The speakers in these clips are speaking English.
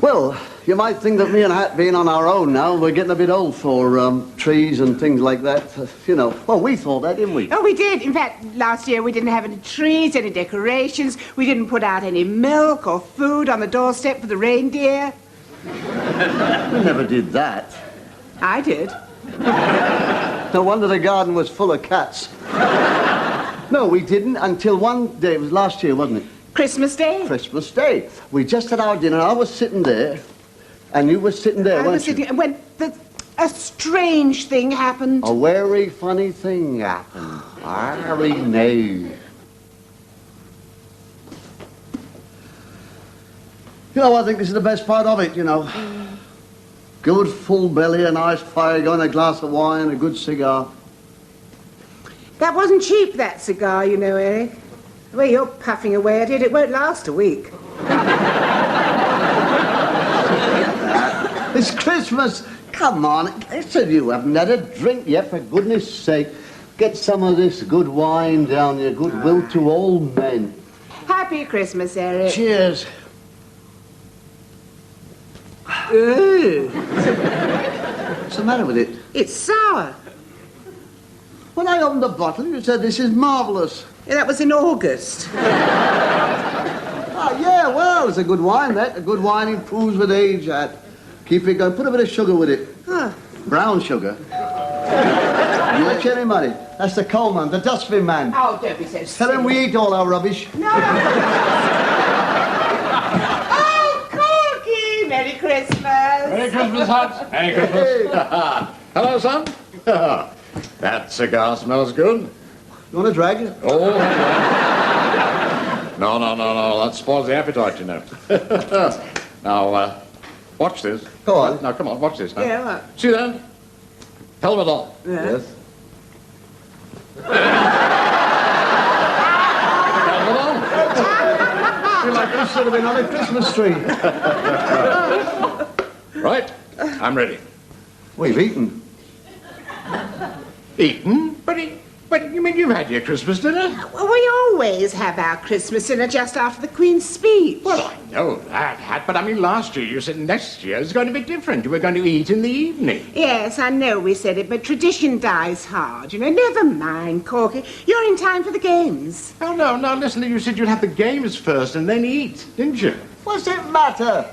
Well, you might think that me and Hat being on our own now, we're getting a bit old for trees and things like that. You know, well, we thought that, didn't we? Oh, we did. In fact, last year we didn't have any trees, any decorations. We didn't put out any milk or food on the doorstep for the reindeer. We never did that. I did. No wonder the garden was full of cats. No, we didn't until one day. It was last year, wasn't it? Christmas Day? Christmas Day. We just had our dinner. I was sitting there, and you were sitting there, weren't you? When a strange thing happened. A very funny thing happened. Very new. You know, I think this is the best part of it, you know. Good full belly, a nice fire going, a glass of wine, a good cigar. That wasn't cheap, that cigar, you know, Eric. The way you're puffing away at it, it won't last a week. It's Christmas. Come on. Listen, you haven't had a drink yet, for goodness sake. Get some of this good wine down here. Goodwill to all men. Happy Christmas, Eric. Cheers. What's the matter with it? It's sour. When I opened the bottle, you said this is marvellous. Yeah, that was in August. Ah, yeah, well, it's a good wine, that. A good wine improves with age, Hat. Keep it going. Put a bit of sugar with it. Huh. Brown sugar. You let any money? That's the coal man, the dustbin man. Oh, don't be so silly. Tell him we eat all our rubbish. No. Oh, Corky! Merry Christmas. Merry Christmas, Hat. Merry Christmas. Hello, son. That cigar smells good. You want a drag? Oh. No. That spoils the appetite, you know. Now, watch this. Go on. Now, come on, watch this. Huh? Yeah, what? See that? Helmet on. Yeah. Yes. Helmet on. Feel like this should have been on a Christmas tree. Right. I'm ready. We've eaten. Eaten? But you mean you've had your Christmas dinner? Well, we always have our Christmas dinner just after the Queen's speech. Well, I know that, Hat, but I mean last year you said next year is going to be different. You were going to eat in the evening. Yes, I know we said it, but tradition dies hard. You know, never mind, Corky. You're in time for the games. Oh, no, listen, you said you'd have the games first and then eat, didn't you? What's it matter?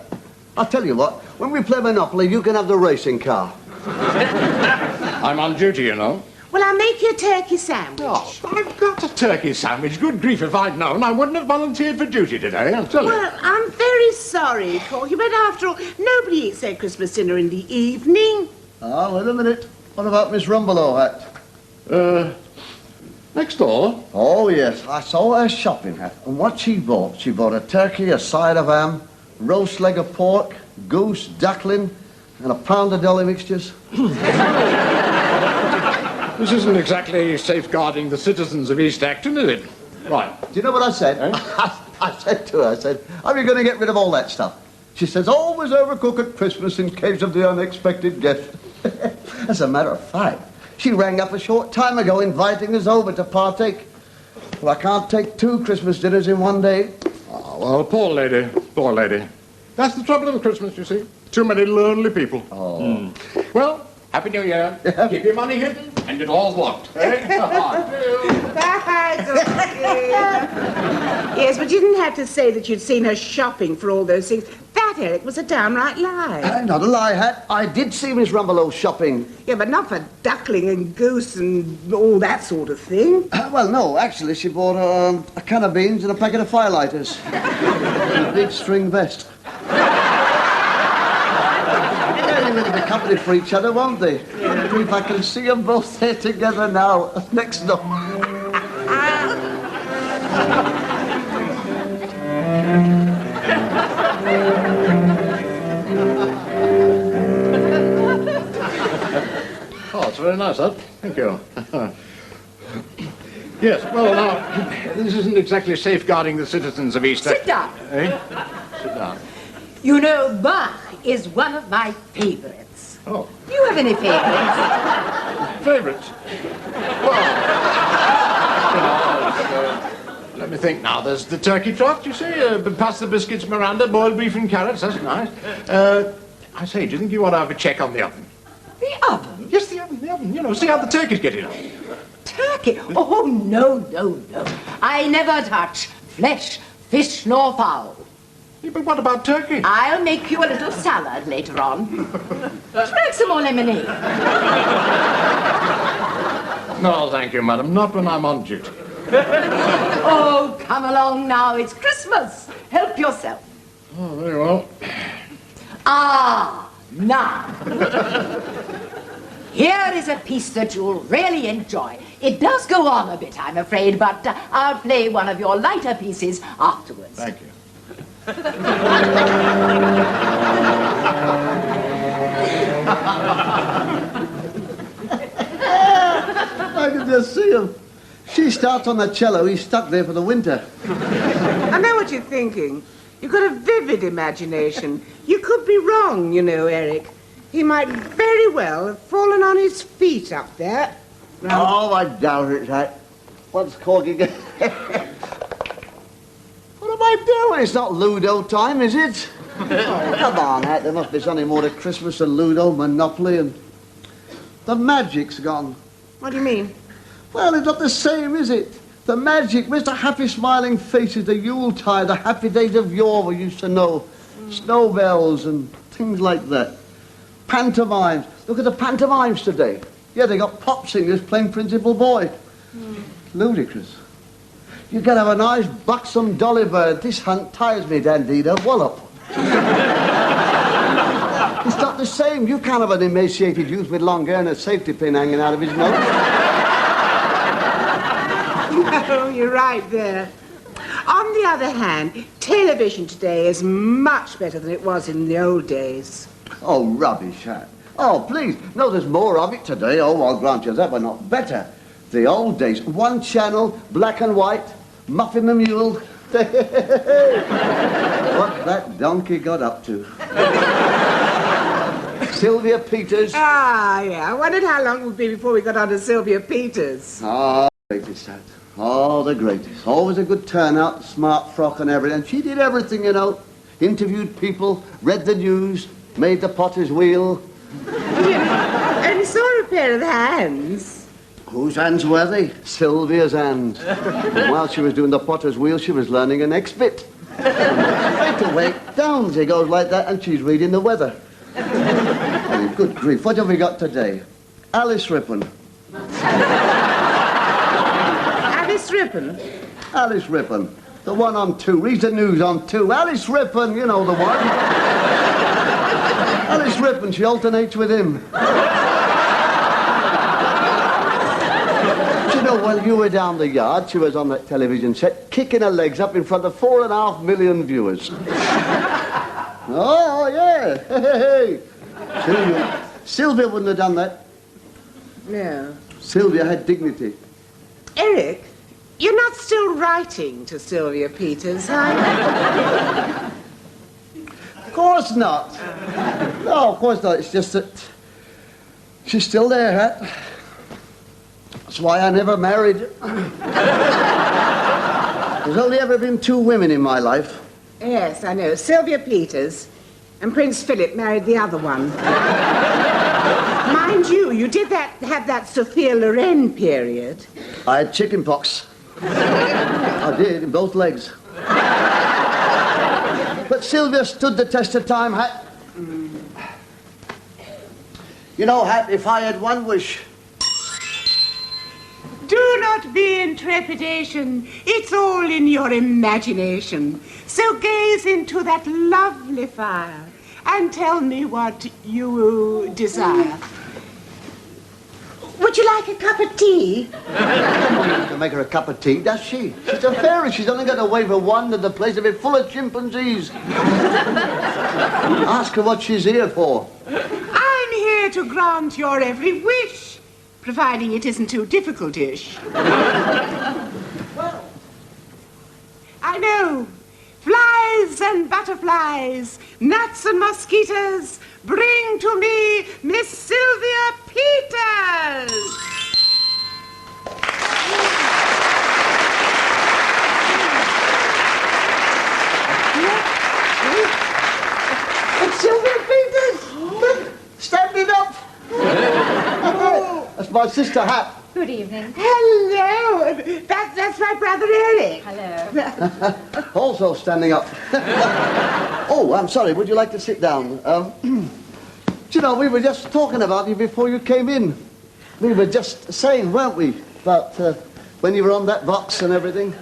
I'll tell you what, when we play Monopoly, you can have the racing car. I'm on duty, you know. Well, I'll make you a turkey sandwich. Oh, I've got a turkey sandwich. Good grief, if I'd known, I wouldn't have volunteered for duty today, I'll tell you. Well, I'm very sorry, Corky, but after all, nobody eats their Christmas dinner in the evening. Ah, wait a minute. What about Miss Rumbelow, Hat? Next door? Oh, yes. I saw her shopping, Hat. And what she bought a turkey, a side of ham, roast leg of pork, goose, duckling, and a pound of deli mixtures. This isn't exactly safeguarding the citizens of East Acton, is it? Right. Do you know what I said? Eh? I said to her, I said, how are you going to get rid of all that stuff? She says, always overcook at Christmas in case of the unexpected guest. As a matter of fact, she rang up a short time ago inviting us over to partake. Well, I can't take 2 Christmas dinners in one day. Oh, well, poor lady, poor lady. That's the trouble with Christmas, you see. Too many lonely people. Oh. Well, Happy New Year. Yeah. Keep your money hidden and your doors locked. Eh? Bye, Corky. Yes, but you didn't have to say that you'd seen her shopping for all those things. That, Eric, was a downright lie. Not a lie, Hat. I did see Miss Rumbelow shopping. Yeah, but not for duckling and goose and all that sort of thing. Well, no, actually, she bought a can of beans and a packet of firelighters. And a big string vest. They're going to be company for each other, won't they? Yeah. If I can see them both there together now, next door. Oh, it's very nice, huh? Thank you. Yes, well, now, this isn't exactly safeguarding the citizens of East Acton. Sit down. Eh? Sit down. You know, Bach is one of my favourites. Oh. Do you have any favourites? Favourites? Well, let me think now. There's the turkey trot, you see, pasta biscuits, Miranda, boiled beef and carrots. That's nice. I say, do you think you ought to have a check on the oven? The oven? Yes, the oven. You know, see how the turkey's getting on. Turkey? Oh, no. I never touch flesh, fish, nor fowl. Yeah, but what about turkey? I'll make you a little salad later on. Would you like some more lemonade? No, thank you, madam. Not when I'm on duty. Oh, come along now. It's Christmas. Help yourself. Oh, very well. Ah, now. Here is a piece that you'll really enjoy. It does go on a bit, I'm afraid, but I'll play one of your lighter pieces afterwards. Thank you. I can just see him. She starts on the cello, he's stuck there for the winter. I know what you're thinking. You've got a vivid imagination. You could be wrong, you know, Eric. He might very well have fallen on his feet up there. Oh, I doubt it, Hat. What's Corky going? What am I doing? It's not Ludo time, is it? Oh, come on, Hat. There must be something more to Christmas than Ludo, Monopoly, and... The magic's gone. What do you mean? Well, it's not the same, is it? The magic, where's the happy smiling faces, the Yuletide, the happy days of yore we used to know, snow bells and things like that. Pantomimes. Look at the pantomimes today. Yeah, they got pop singers playing Principal Boy. Ludicrous. You gotta have a nice buxom dolly bird. This hunt tires me, Dandida. Wallop. It's not the same. You can't have an emaciated youth with long hair and a safety pin hanging out of his nose. Oh, you're right there. On the other hand, television today is much better than it was in the old days. Oh, rubbish, Hat. Oh, please. No, there's more of it today. Oh, I'll grant you that, but not better. The old days, one channel, black and white, Muffin the Mule. What that donkey got up to. Sylvia Peters. Ah, yeah. I wondered how long it would be before we got on to Sylvia Peters. Oh, the greatest, Hat. Oh, the greatest. Always a good turnout, smart frock and everything. She did everything, you know. Interviewed people, read the news, made the potter's wheel. And saw a pair of hands. Whose hands were they? Sylvia's hands. And while she was doing the potter's wheel, she was learning an X-bit. Straight away, down she goes like that, and she's reading the weather. Oh, good grief, what have we got today? Alice Rippon. Alice Rippon? Alice Rippon. The one on 2. Reads the news on 2. Alice Rippon, you know the one. Alice Rippon, she alternates with him. You know, while you were down the yard, she was on that television set, kicking her legs up in front of 4.5 million viewers. Oh, yeah. Hey. Sylvia wouldn't have done that. No. Sylvia had dignity. Eric, you're not still writing to Sylvia Peters, are you? Of course not. No, of course not. It's just that she's still there, Hat. That's why I never married. There's only ever been 2 women in my life. Yes, I know. Sylvia Peters and Prince Philip married the other one. Mind you, you did have that Sophia Loren period. I had chicken pox. I did, in both legs. But Sylvia stood the test of time, Hat. You know, Hat, if I had one wish... Do not be in trepidation. It's all in your imagination. So gaze into that lovely fire and tell me what you desire. Would you like a cup of tea? You can make her a cup of tea, does she? She's a fairy. She's only got to wave a wand and the place will be full of chimpanzees. Ask her what she's here for. I'm here to grant your every wish, providing it isn't too difficult-ish. Well, I know. Flies bees and butterflies, gnats and mosquitoes, bring to me Miss Sylvia Peters. It's Sylvia Peters! Look, standing up! That's my sister Hat. Good evening. Hello. That's my brother Eric. Hello. Also standing up. Oh, I'm sorry, would you like to sit down? Do you know, we were just talking about you before you came in. We were just saying, weren't we, about when you were on that box and everything.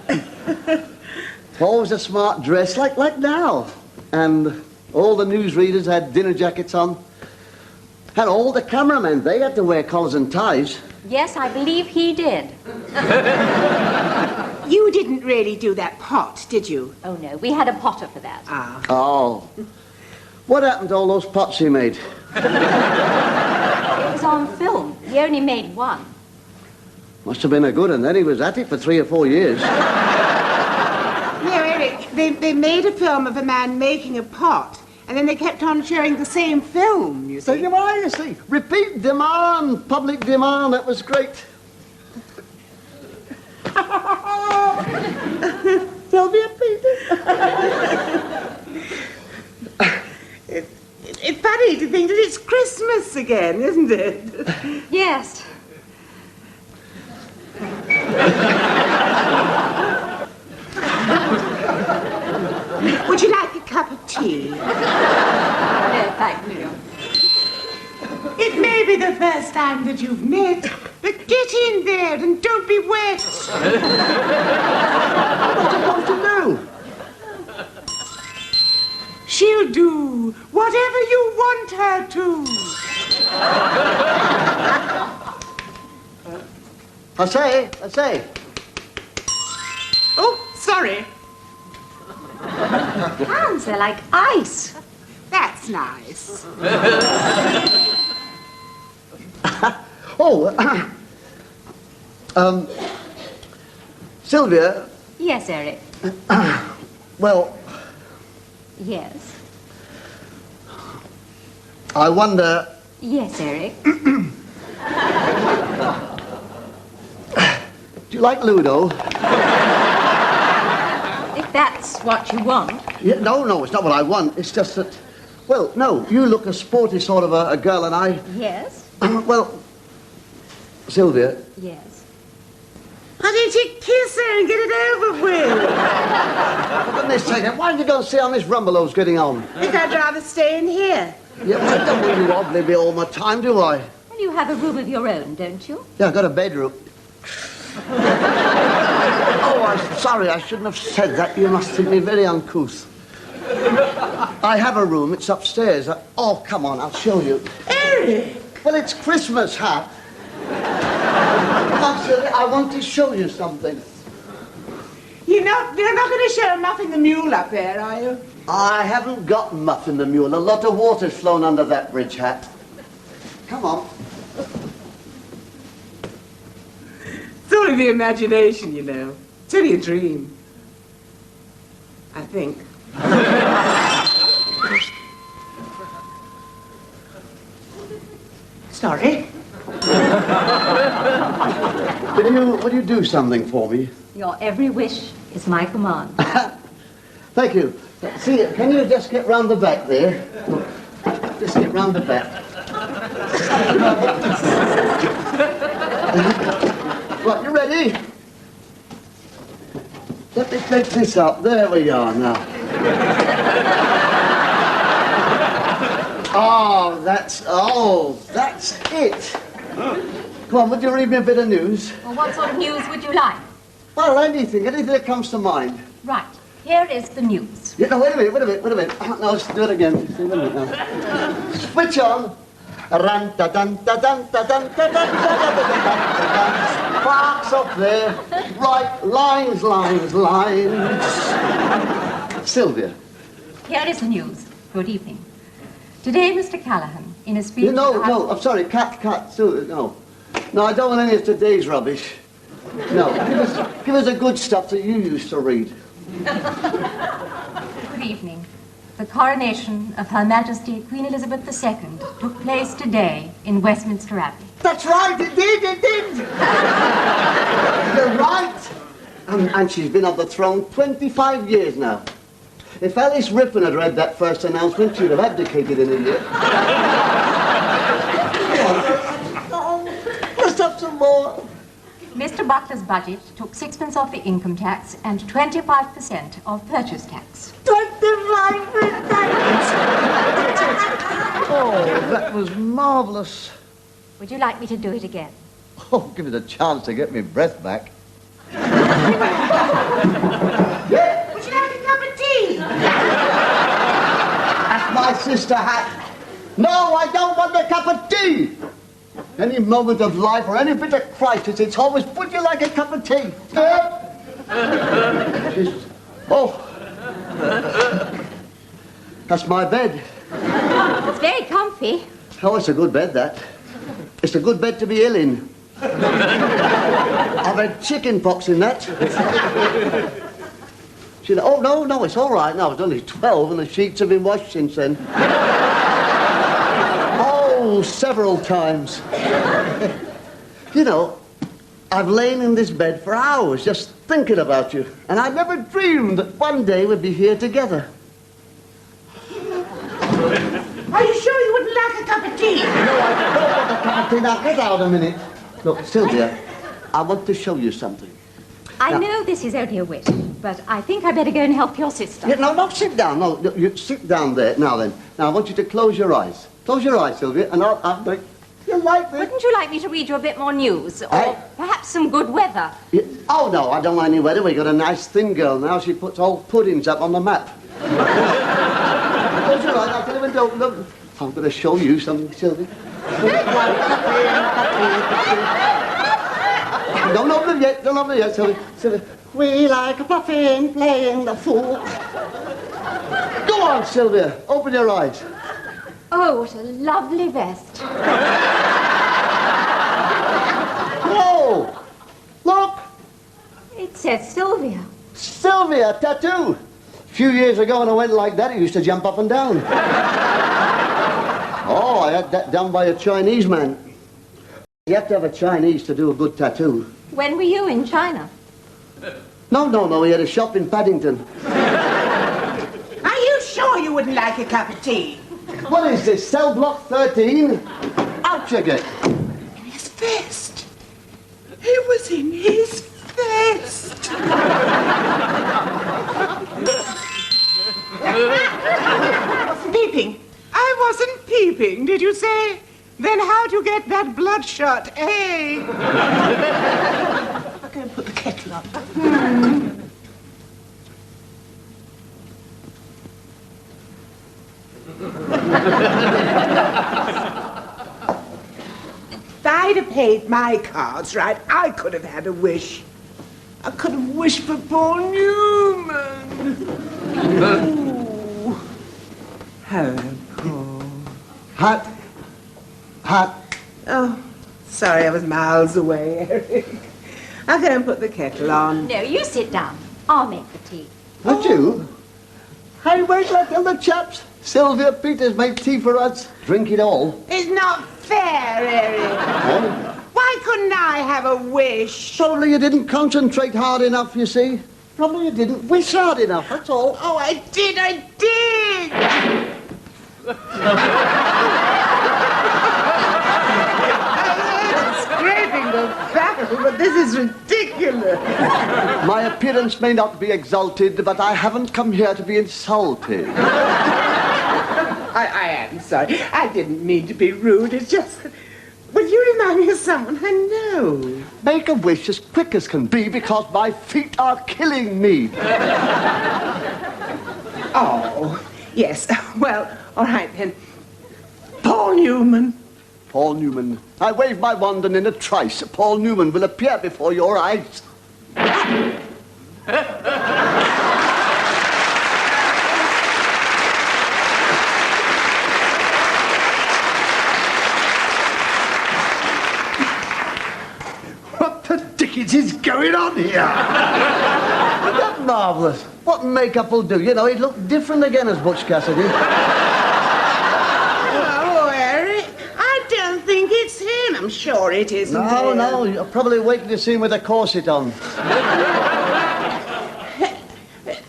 Always a smart dress, like now. And all the newsreaders had dinner jackets on. And all the cameramen, they had to wear collars and ties. Yes, I believe he did. You didn't really do that pot, did you? Oh, no, we had a potter for that. Ah. Oh. What happened to all those pots he made? It was on film. He only made one. Must have been a good one. Then he was at it for 3 or 4 years. No, Eric, they made a film of a man making a pot, and then they kept on showing the same film, you So see. you see. Repeat demand, public demand. That was great. Sylvia Peters. It's funny to think that it's Christmas again, isn't it? Yes. Would you like a cup of tea? No, thank you. It may be the first time that you've met, but get in there and don't be wet. What's it supposed to do? She'll do whatever you want her to. I say. Oh, sorry. Hands are like ice. That's nice. Oh, Sylvia, Yes, Eric. well, Yes. I wonder, Yes, Eric. do you like Ludo? If that's what you want. Yeah, no, it's not what I want. It's just that, well, no, you look a sporty sort of a girl, and I, Yes. well, Sylvia, Yes. Why don't you kiss her and get it over with? for goodness sake, why don't you go and see how Miss Rumbelow's getting on? I think I'd rather stay in here. Yeah, well, I don't want you oddly be all my time, do I? Well, you have a room of your own, don't you? Yeah, I've got a bedroom. Oh, I'm sorry, I shouldn't have said that. You must think me very uncouth. I have a room, it's upstairs. Oh, come on, I'll show you. Eric! Well, it's Christmas, Hat. Come on, Sylvia, I want to show you something. You're not going to show Muffin the Mule up there, are you? I haven't got Muffin the Mule. A lot of water's flown under that bridge, Hat. Come on. It's only the imagination, you know. It's only a dream. I think. Sorry. Will you do something for me? Your every wish is my command. Thank you. See, can you just get round the back there? Just get round the back. Right, you ready? Let me take this up. There we are now. Oh, that's it. Come on, would you read me a bit of news? Well, what sort of news would you like? Well, anything that comes to mind. Right, here is the news. Yeah, no, wait a minute. No, let's do it again. Wait a minute now. Switch on. Sparks up there. Right, lines. Sylvia. Here is the news. Good evening. Today, Mr. Callahan, in a speech... No, I'm sorry. Cut. Sylvia, no. No, I don't want any of today's rubbish. No, give us the good stuff that you used to read. Good evening. The coronation of Her Majesty Queen Elizabeth II took place today in Westminster Abbey. That's right, it did. You're right. And she's been on the throne 25 years now. If Alice Rippon had read that first announcement, she'd have abdicated in a year. Oh, let's have some more. Mr. Butler's budget took 6pence off the income tax and 25% of purchase tax. 25%! Oh, that was marvellous. Would you like me to do it again? Oh, give it a chance to get my breath back. Yeah. Would you like a cup of tea? That's my sister, Hat. No, I don't want a cup of tea. Any moment of life or any bit of crisis, it's always, would you like a cup of tea? Oh. That's my bed. It's very comfy. Oh, it's a good bed, that. It's a good bed to be ill in. I've had chicken pox in that. She said, oh, no, it's all right. No, I was only 12 and the sheets have been washed since then. Oh, several times. You know, I've lain in this bed for hours just thinking about you, and I never dreamed that one day we'd be here together. Are you sure you wouldn't like a cup of tea? No, I don't want a cup of tea. Now, get out a minute. Look, Sylvia, I want to show you something. I know this is only a wish, but I think I better go and help your sister. Yeah, no, sit down. No, you sit down there. Now then. Now, I want you to close your eyes. Close your eyes, Sylvia, and I'll make... You like this? Wouldn't you like me to read you a bit more news? Or perhaps some good weather? Yeah. Oh, no, I don't want any weather. We've got a nice thin girl now. She puts old puddings up on the map. Close your eyes. I'll tell you when don't look. I'm going to show you something, Sylvia. Don't open it yet. Don't open it yet, Sylvia. Sylvia. We like a puffin playing the fool. Go on, Sylvia. Open your eyes. Oh, what a lovely vest. Whoa! Look! It says Sylvia. Sylvia, tattoo. A few years ago when I went like that, it used to jump up and down. Oh, I had that done by a Chinese man. You have to have a Chinese to do a good tattoo. When were you in China? No, he had a shop in Paddington. Are you sure you wouldn't like a cup of tea? What is this, cell block 13? Out you get. In his vest. It was in his vest. Peeping. I wasn't peeping, did you say? Then how'd you get that bloodshot, eh? I'll go and put the kettle up. If I'd have paid my cards right, I could have had a wish. I could have wished for Paul Newman. Ooh. Hello, Paul. Hat. Oh, sorry, I was miles away, Eric. I'll go and put the kettle on. No, you sit down. I'll make the tea. Would you? Hey, wait till I tell the chaps. Sylvia Peters made tea for us. Drink it all. It's not fair, Eric. Oh. Why couldn't I have a wish? Probably you didn't concentrate hard enough, you see. Probably you didn't wish hard enough, that's all. Oh, I did. Scraping the barrel, but this is ridiculous. My appearance may not be exalted, but I haven't come here to be insulted. I am sorry. I didn't mean to be rude. It's just that... Well, you remind me of someone I know. Make a wish as quick as can be, because my feet are killing me. Oh, yes. Well, all right then. Paul Newman. Paul Newman. I wave my wand and in a trice, Paul Newman will appear before your eyes. What the dickens is going on here? Isn't that marvellous? What makeup will do? You know, he'd look different again as Butch Cassidy. Oh, Eric, I don't think it's him. I'm sure it isn't him. No, you're probably waiting to see him with a corset on.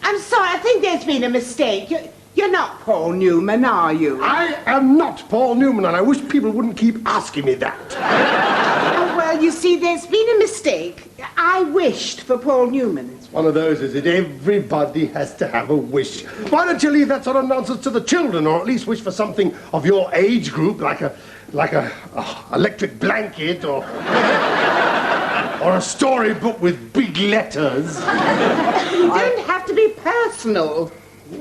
I'm sorry, I think there's been a mistake. You're not Paul Newman, are you? I am not Paul Newman, and I wish people wouldn't keep asking me that. Oh, well, you see, there's been a mistake. I wished for Paul Newman. It's one of those, is it? Everybody has to have a wish. Why don't you leave that sort of nonsense to the children, or at least wish for something of your age group, like a electric blanket, or a storybook with big letters. You don't have to be personal.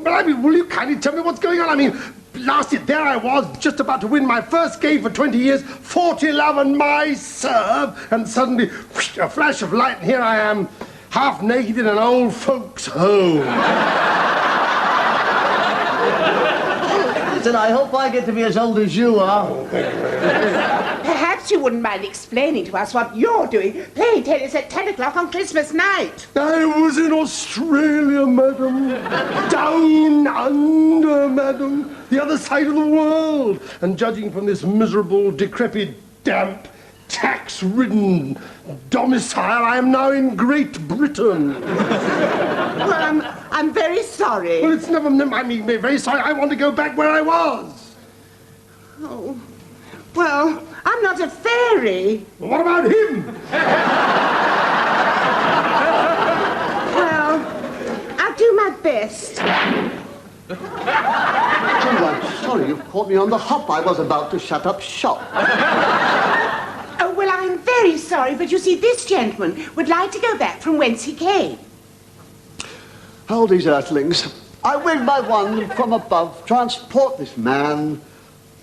But I mean, will you kindly tell me what's going on? I mean, last year, there I was, just about to win my first game for 20 years, 40 love and my serve, and suddenly, whoosh, a flash of light, and here I am, half naked in an old folks' home. Listen, I hope I get to be as old as you are. Perhaps you wouldn't mind explaining to us what you're doing, playing tennis at 10 o'clock on Christmas night. I was in Australia, madam. Down under, madam. The other side of the world. And judging from this miserable, decrepit, damp, tax-ridden domicile, I am now in Great Britain. Well, I'm very sorry. Well, it's never... I mean, very sorry. I want to go back where I was. Oh, well, I'm not a fairy. Well, what about him? Well, I'll do my best. Oh, I'm sorry, you've caught me on the hop. I was about to shut up shop. Oh, well, I'm very sorry, but you see, this gentleman would like to go back from whence he came. All these earthlings. I wave my wand from above, transport this man.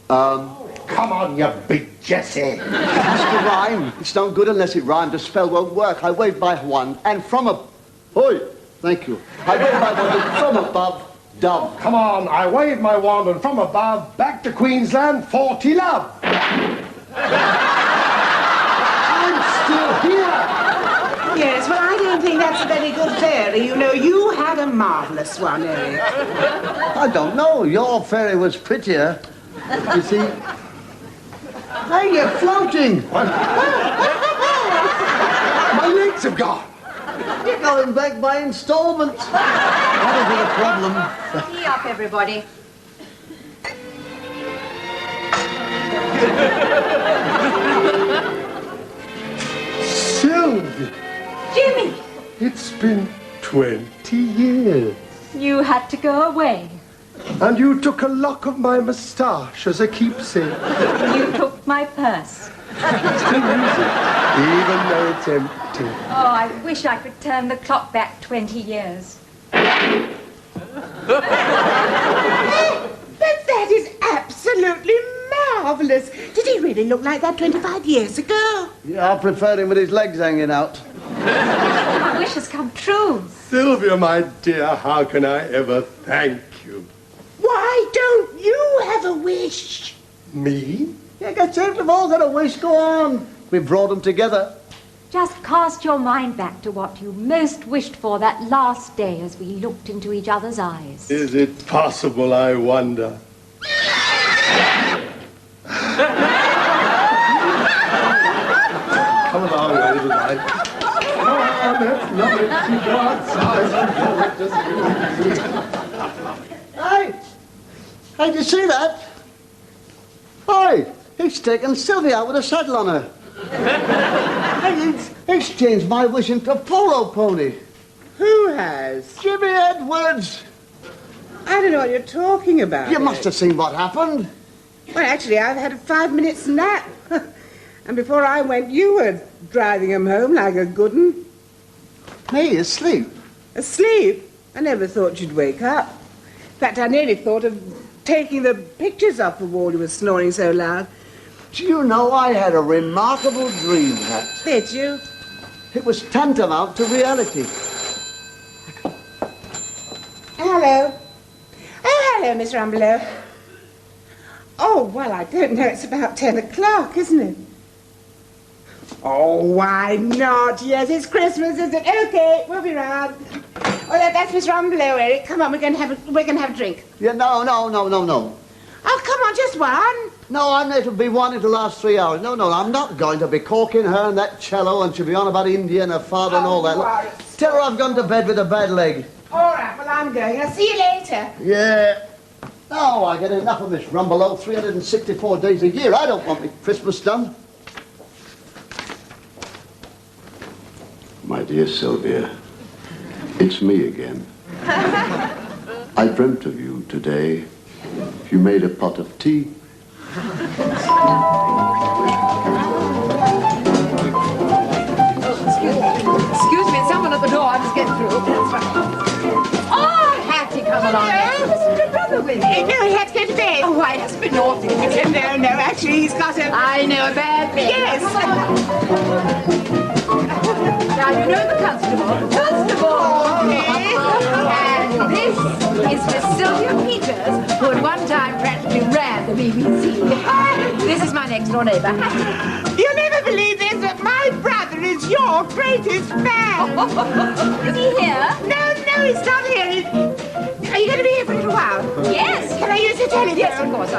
Come on, you big Jesse. It has to rhyme. It's no good unless it rhymes. The spell won't work. I wave my wand, and from a... Oi, thank you. I wave my wand, and from above, dove. Come on, I wave my wand, and from above, back to Queensland, 40 love. I'm still here. Yes, well, I don't think that's a very good fairy. You know, you had a marvellous one, Eric. I don't know. Your fairy was prettier. You see... Hey, you're floating. My legs have gone. You're going back by installments. That'll be a problem. Tea up, everybody. Sylvia, Jimmy! it's been 20 years. You had to go away. And you took a lock of my moustache as a keepsake. You took my purse. Still use it, even though it's empty. Oh, I wish I could turn the clock back 20 years. But that is absolutely marvellous. Did he really look like that 25 years ago? Yeah, I prefer him with his legs hanging out. My wish has come true. Sylvia, my dear, how can I ever thank you? Why don't you have a wish? Me? Yeah, get they've all got a wish. Go on. We brought them together. Just cast your mind back to what you most wished for that last day as we looked into each other's eyes. Is it possible, I wonder? Come along, my little light. Come on, that's lovely. You go outside. Hey! Hey, did you see that? Hey, he's taken Sylvia out with a saddle on her. Hey, he's changed my wish into a polo pony. Who has? Jimmy Edwards! I don't know what you're talking about. You must have seen what happened. Well, actually, I've had a 5-minute nap. And before I went, you were driving him home like a good un. Hey, asleep. Asleep? I never thought you'd wake up. In fact, I nearly thought of taking the pictures off the wall. You were snoring so loud. Do you know I had a remarkable dream, Hat? Did you? It was tantamount to reality. Hello. Oh, hello, Miss Rumbelow. Oh, well, I don't know. It's about 10 o'clock, isn't it? Oh, why not? Yes, it's Christmas, isn't it? Okay, we'll be round. Oh, that's Miss Rumbelow, Eric. Come on, we're going to have a drink. Yeah, no. Oh, come on, just one. No, I'm there to be wanting to last 3 hours. No, I'm not going to be corking her and that cello and she'll be on about India and her father and all that. Tell her I've gone to bed with a bad leg. All right, well, I'm going. I'll see you later. Yeah. No, I get enough of Miss Rumbelow 364 days a year. I don't want my Christmas done. My dear Sylvia, it's me again. I dreamt of you today. You made a pot of tea. Excuse me, someone at the door. I'll just get through. That's right. Oh, Hattie, come along. Is your brother with you? No, he had to go to bed. Oh, why, that's been naughty. No, actually, he's got a... I know a bad thing. Yes. Now, you know the constable. Okay. And this is Miss Sylvia Peters, who at one time practically ran the BBC. This is my next door neighbour, Hattie. You'll never believe this, but my brother is your greatest fan. Is he here? No, he's not here. Are you going to be here for a little while? Yes. Can I use the telephone? Yes, of course.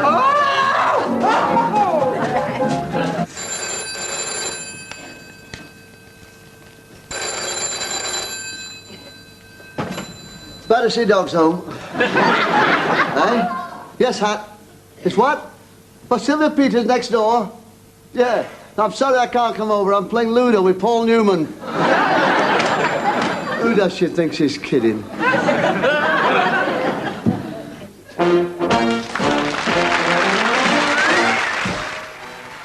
Better to see dogs home. Eh? Yes, Hat. It's what? Well, Sylvia Peters next door. Yeah. I'm sorry I can't come over. I'm playing Ludo with Paul Newman. Who does she think she's kidding?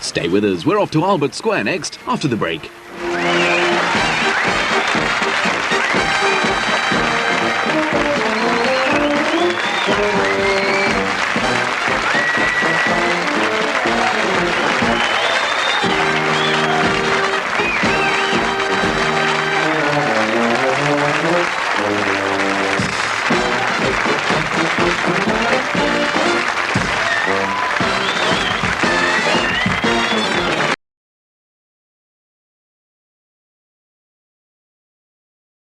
Stay with us. We're off to Albert Square next, after the break.